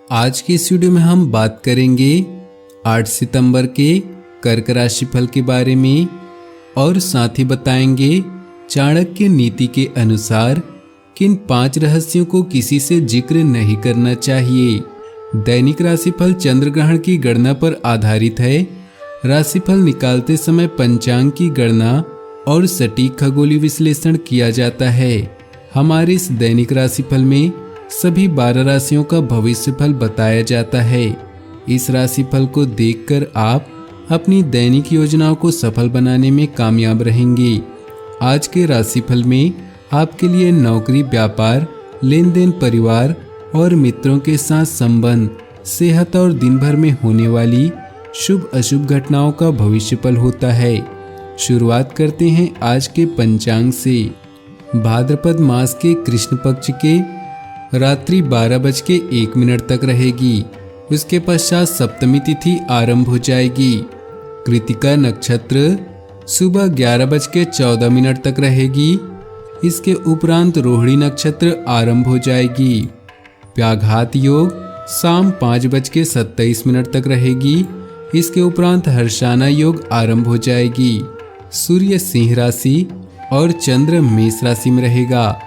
आज की इस वीडियो में हम बात करेंगे 8 सितंबर के कर्क राशि फल के बारे में और साथ ही बताएंगे चाणक्य नीति के अनुसार किन 5 रहस्यों को किसी से जिक्र नहीं करना चाहिए। दैनिक राशिफल चंद्र ग्रहण की गणना पर आधारित है। राशिफल निकालते समय पंचांग की गणना और सटीक खगोलीय विश्लेषण किया जाता है। हमारे इस दैनिक राशिफल में सभी 12 राशियों का भविष्यफल बताया जाता है। इस राशिफल को देखकर आप अपनी दैनिक योजनाओं को सफल बनाने में कामयाब रहेंगे। आज के राशिफल में आपके लिए नौकरी, व्यापार, लेन देन, परिवार और मित्रों के साथ संबंध, सेहत और दिन भर में होने वाली शुभ अशुभ घटनाओं का भविष्यफल होता है। शुरुआत करते हैं आज के पंचांग से। भाद्रपद मास के कृष्ण पक्ष के रात्रि 12:01 तक रहेगी। उसके पश्चात सप्तमी तिथि आरंभ हो जाएगी। कृतिका नक्षत्र सुबह 11:14 तक रहेगी। इसके उपरांत रोहिणी नक्षत्र आरंभ हो जाएगी। व्याघात योग शाम 5:27 तक रहेगी। इसके उपरांत हर्षाना योग आरंभ हो जाएगी। सूर्य सिंह राशि और चंद्र मेष राशि में रहेगा।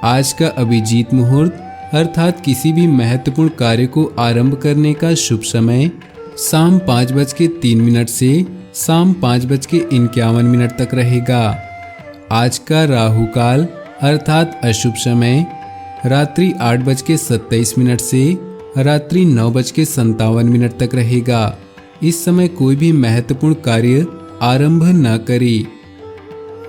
आज का अभिजीत मुहूर्त अर्थात किसी भी महत्वपूर्ण कार्य को आरंभ करने का शुभ समय शाम 5:03 से शाम 5:51 तक रहेगा। आज का राहु काल अर्थात अशुभ समय रात्रि 8:27 से रात्रि 9:57 तक रहेगा। इस समय कोई भी महत्वपूर्ण कार्य आरंभ न करें।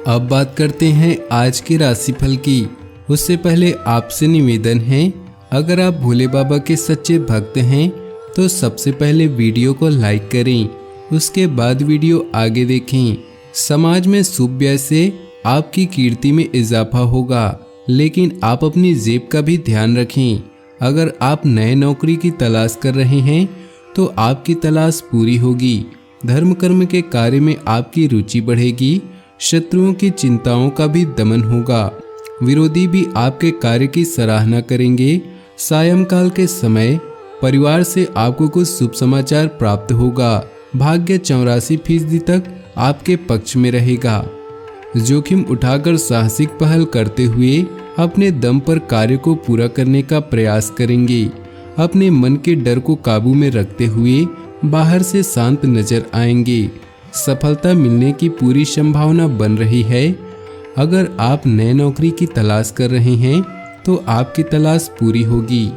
अब बात करते हैं आज के राशिफल की। उससे पहले आपसे निवेदन है, अगर आप भोले बाबा के सच्चे भक्त हैं तो सबसे पहले वीडियो को लाइक करें, उसके बाद वीडियो आगे देखें। समाज में शुभ व्यय से आपकी कीर्ति में इजाफा होगा, लेकिन आप अपनी जेब का भी ध्यान रखें। अगर आप नए नौकरी की तलाश कर रहे हैं तो आपकी तलाश पूरी होगी। धर्म कर्म के कार्य में आपकी रुचि बढ़ेगी। शत्रुओं की चिंताओं का भी दमन होगा। विरोधी भी आपके कार्य की सराहना करेंगे। सायंकाल के समय परिवार से आपको कुछ शुभ समाचार प्राप्त होगा। भाग्य 84% तक आपके पक्ष में रहेगा। जोखिम उठाकर साहसिक पहल करते हुए अपने दम पर कार्य को पूरा करने का प्रयास करेंगे। अपने मन के डर को काबू में रखते हुए बाहर से शांत नजर आएंगे। सफलता मिलने की पूरी संभावना बन रही है। अगर आप नए नौकरी की तलाश कर रहे हैं तो आपकी तलाश पूरी होगी।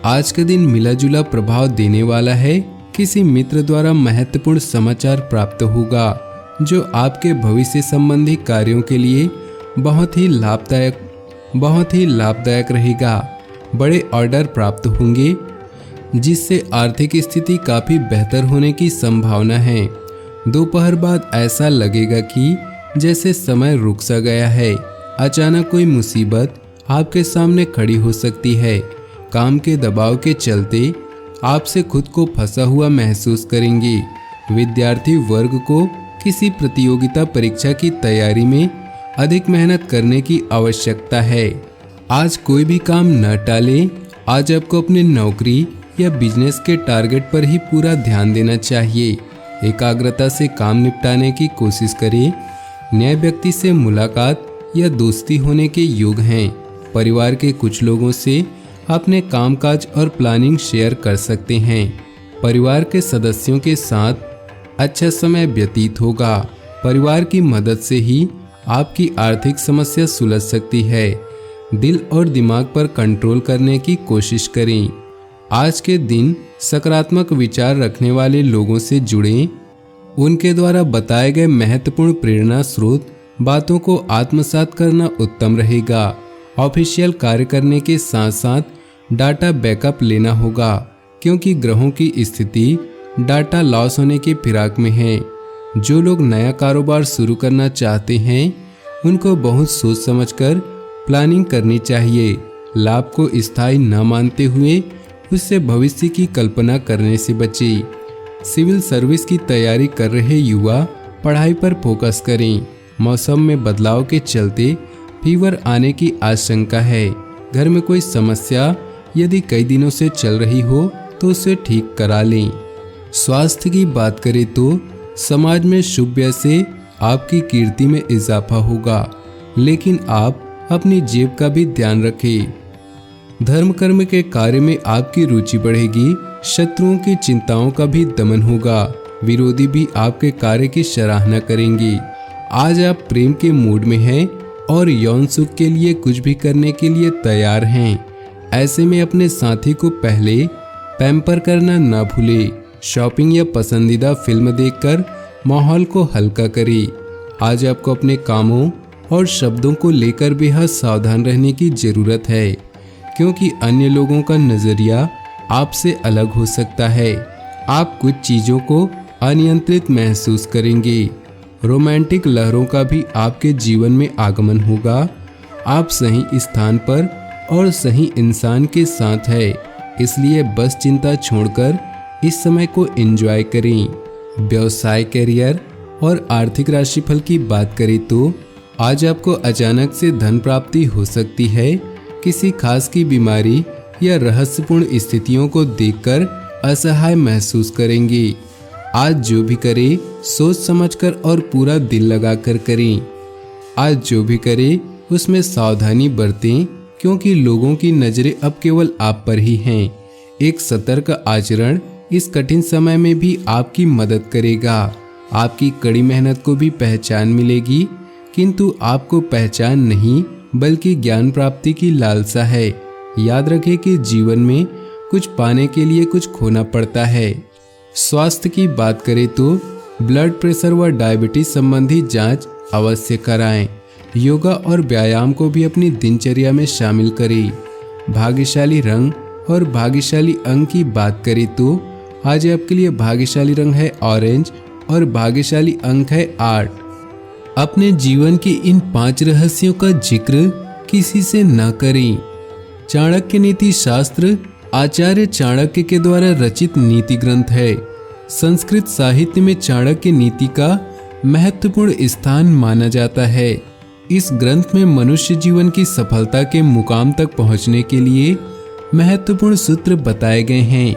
आज का दिन मिला जुला प्रभाव देने वाला है। किसी मित्र द्वारा महत्वपूर्ण समाचार प्राप्त होगा जो आपके भविष्य संबंधी कार्यों के लिए बहुत ही लाभदायक रहेगा। बड़े ऑर्डर प्राप्त होंगे जिससे आर्थिक स्थिति काफी बेहतर होने की संभावना है। दोपहर बाद ऐसा लगेगा कि जैसे समय रुक सा गया है। अचानक कोई मुसीबत आपके सामने खड़ी हो सकती है। काम के दबाव के चलते आपसे खुद को फंसा हुआ महसूस करेंगे। विद्यार्थी वर्ग को किसी प्रतियोगिता परीक्षा की तैयारी में अधिक मेहनत करने की आवश्यकता है। आज कोई भी काम न टालें। आज आपको अपनी नौकरी या बिजनेस के टारगेट पर ही पूरा ध्यान देना चाहिए। एकाग्रता से काम निपटाने की कोशिश करें। नए व्यक्ति से मुलाकात या दोस्ती होने के योग हैं। परिवार के कुछ लोगों से अपने कामकाज और प्लानिंग शेयर कर सकते हैं। परिवार के सदस्यों के साथ अच्छा समय व्यतीत होगा। परिवार की मदद से ही आपकी आर्थिक समस्या सुलझ सकती है। दिल और दिमाग पर कंट्रोल करने की कोशिश करें। आज के दिन सकारात्मक विचार रखने वाले लोगों से जुड़ें। उनके द्वारा बताए गए महत्वपूर्ण प्रेरणा स्रोत बातों को आत्मसात करना उत्तम रहेगा। ऑफिशियल कार्य करने के साथ साथ डाटा बैकअप लेना होगा, क्योंकि ग्रहों की स्थिति डाटा लॉस होने के फिराक में है। जो लोग नया कारोबार शुरू करना चाहते हैं उनको बहुत सोच समझकर प्लानिंग करनी चाहिए। लाभ को स्थायी न मानते हुए उससे भविष्य की कल्पना करने से बचें। सिविल सर्विस की तैयारी कर रहे युवा पढ़ाई पर फोकस करें। मौसम में बदलाव के चलते फीवर आने की आशंका है। घर में कोई समस्या यदि कई दिनों से चल रही हो तो उसे ठीक करा लें। स्वास्थ्य की बात करें तो समाज में शुभ व्यय से आपकी कीर्ति में इजाफा होगा, लेकिन आप अपनी जेब का भी ध्यान रखें। धर्म कर्म के कार्य में आपकी रुचि बढ़ेगी। शत्रुओं की चिंताओं का भी दमन होगा। विरोधी भी आपके कार्य की सराहना करेंगे। आज आप प्रेम के मूड में हैं और यौन सुख के लिए कुछ भी करने के लिए तैयार हैं। ऐसे में अपने साथी को पहले पैम्पर करना ना भूले। शॉपिंग या पसंदीदा फिल्म देखकर माहौल को हल्का करें। आज आपको अपने कामों और शब्दों को लेकर बेहद सावधान रहने की जरूरत है, क्योंकि अन्य लोगों का नजरिया आपसे अलग हो सकता है। आप कुछ चीजों को अनियंत्रित महसूस करेंगे। रोमांटिक लहरों का भी आपके जीवन में आगमन होगा। आप सही स्थान पर और सही इंसान के साथ है, इसलिए बस चिंता छोड़कर इस समय को एंजॉय करें। व्यवसाय, करियर और आर्थिक राशिफल की बात करें तो आज आपको अचानक से धन प्राप्ति हो सकती है। किसी खास की बीमारी या रहस्यपूर्ण स्थितियों को देखकर असहाय महसूस करेंगे। आज जो भी करें सोच समझकर और पूरा दिल लगाकर करें। आज जो भी करें उसमें सावधानी बरतें, क्योंकि लोगों की नजरें अब केवल आप पर ही हैं। एक सतर्क आचरण इस कठिन समय में भी आपकी मदद करेगा। आपकी कड़ी मेहनत को भी पहचान मिलेगी, किंतु आपको पहचान नहीं बल्कि ज्ञान प्राप्ति की लालसा है। याद रखें कि जीवन में कुछ पाने के लिए कुछ खोना पड़ता है। स्वास्थ्य की बात करें तो ब्लड प्रेशर व डायबिटीज संबंधी जांच अवश्य कराएं। योगा और व्यायाम को भी अपनी दिनचर्या में शामिल करें। भाग्यशाली रंग और भाग्यशाली अंक की बात करें तो आज आपके लिए भाग्यशाली रंग है ऑरेंज और भाग्यशाली अंक है 8। अपने जीवन के इन 5 रहस्यों का जिक्र किसी से न करें। चाणक्य नीति शास्त्र आचार्य चाणक्य के द्वारा रचित नीति ग्रंथ है। संस्कृत साहित्य में चाणक्य नीति का महत्वपूर्ण स्थान माना जाता है। इस ग्रंथ में मनुष्य जीवन की सफलता के मुकाम तक पहुंचने के लिए महत्वपूर्ण सूत्र बताए गए हैं।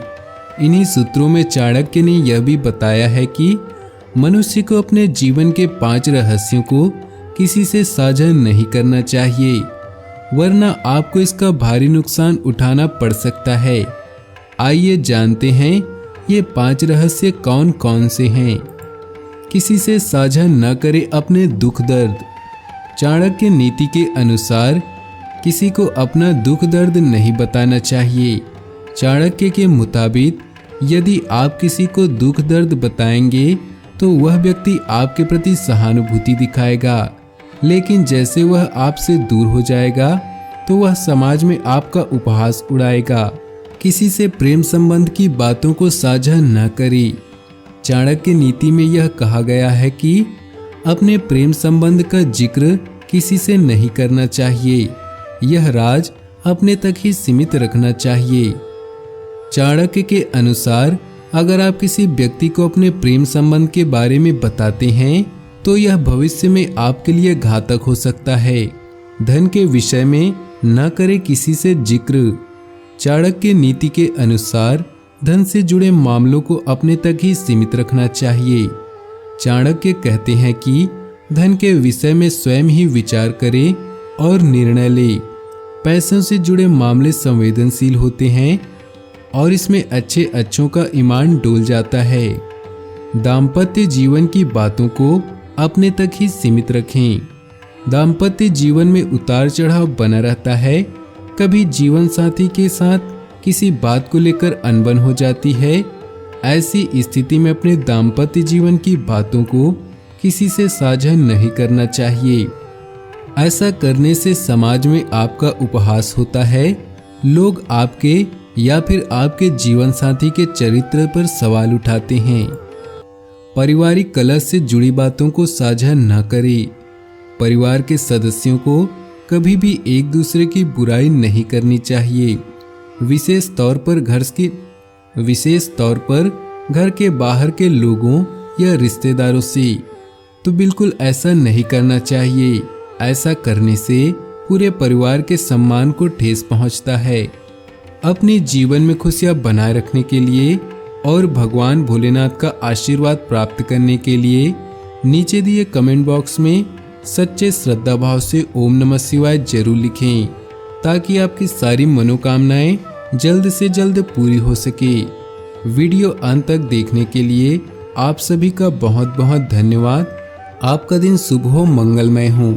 इन्हीं सूत्रों में चाणक्य ने यह भी बताया है कि मनुष्य को अपने जीवन के 5 रहस्यों को किसी से साझा नहीं करना चाहिए, वरना आपको इसका भारी नुकसान उठाना पड़ सकता है। आइए जानते हैं ये 5 रहस्य कौन कौन से हैं। किसी से साझा न करें अपने दुख दर्द। चाणक्य नीति के अनुसार किसी को अपना दुख दर्द नहीं बताना चाहिए। चाणक्य के मुताबिक यदि आप किसी को दुख दर्द बताएंगे तो वह व्यक्ति आपके प्रति सहानुभूति दिखाएगा, लेकिन जैसे वह आपसे दूर हो जाएगा तो वह समाज में आपका उपहास उड़ाएगा। किसी से प्रेम संबंध की बातों को साझा न करें। चाणक्य नीति में यह कहा गया है कि अपने प्रेम संबंध का जिक्र किसी से नहीं करना चाहिए। यह राज अपने तक ही सीमित रखना चाहिए। चाणक्य के अनुसार अगर आप किसी व्यक्ति को अपने प्रेम संबंध के बारे में बताते हैं तो यह भविष्य में आपके लिए घातक हो सकता है। धन के विषय में न करें किसी से जिक्र। चाणक्य नीति के अनुसार धन से जुड़े मामलों को अपने तक ही सीमित रखना चाहिए। चाणक्य कहते हैं कि धन के विषय में स्वयं ही विचार करें और निर्णय लें। पैसों से जुड़े मामले संवेदनशील होते हैं और इसमें अच्छों का ईमान डोल जाता है। दाम्पत्य जीवन की बातों को अपने तक ही सीमित रखें। दाम्पत्य जीवन में उतार चढ़ाव बना रहता है। कभी जीवन साथी के साथ किसी बात को लेकर अनबन हो जाती है। ऐसी स्थिति में अपने दाम्पत्य जीवन की बातों को किसी से साझा नहीं करना चाहिए। ऐसा करने से समाज में आपका उपहास होता है। लोग आपके या फिर आपके जीवन साथी के चरित्र पर सवाल उठाते हैं। पारिवारिक कलह से जुड़ी बातों को साझा न करें। परिवार के सदस्यों को कभी भी एक दूसरे की बुराई नहीं करनी चाहिए, विशेष तौर पर घर के बाहर के लोगों या रिश्तेदारों से। तो बिल्कुल ऐसा नहीं करना चाहिए। ऐसा करने से पूरे परिवार के सम्मान को ठेस पहुंचता है। अपने जीवन में खुशियां बनाए रखने के लिए और भगवान भोलेनाथ का आशीर्वाद प्राप्त करने के लिए नीचे दिए कमेंट बॉक्स में सच्चे श्रद्धा भाव से ओम नमः शिवाय जरूर लिखें, ताकि आपकी सारी मनोकामनाएं जल्द से जल्द पूरी हो सके। वीडियो अंत तक देखने के लिए आप सभी का बहुत बहुत धन्यवाद। आपका दिन शुभ हो, मंगलमय हो।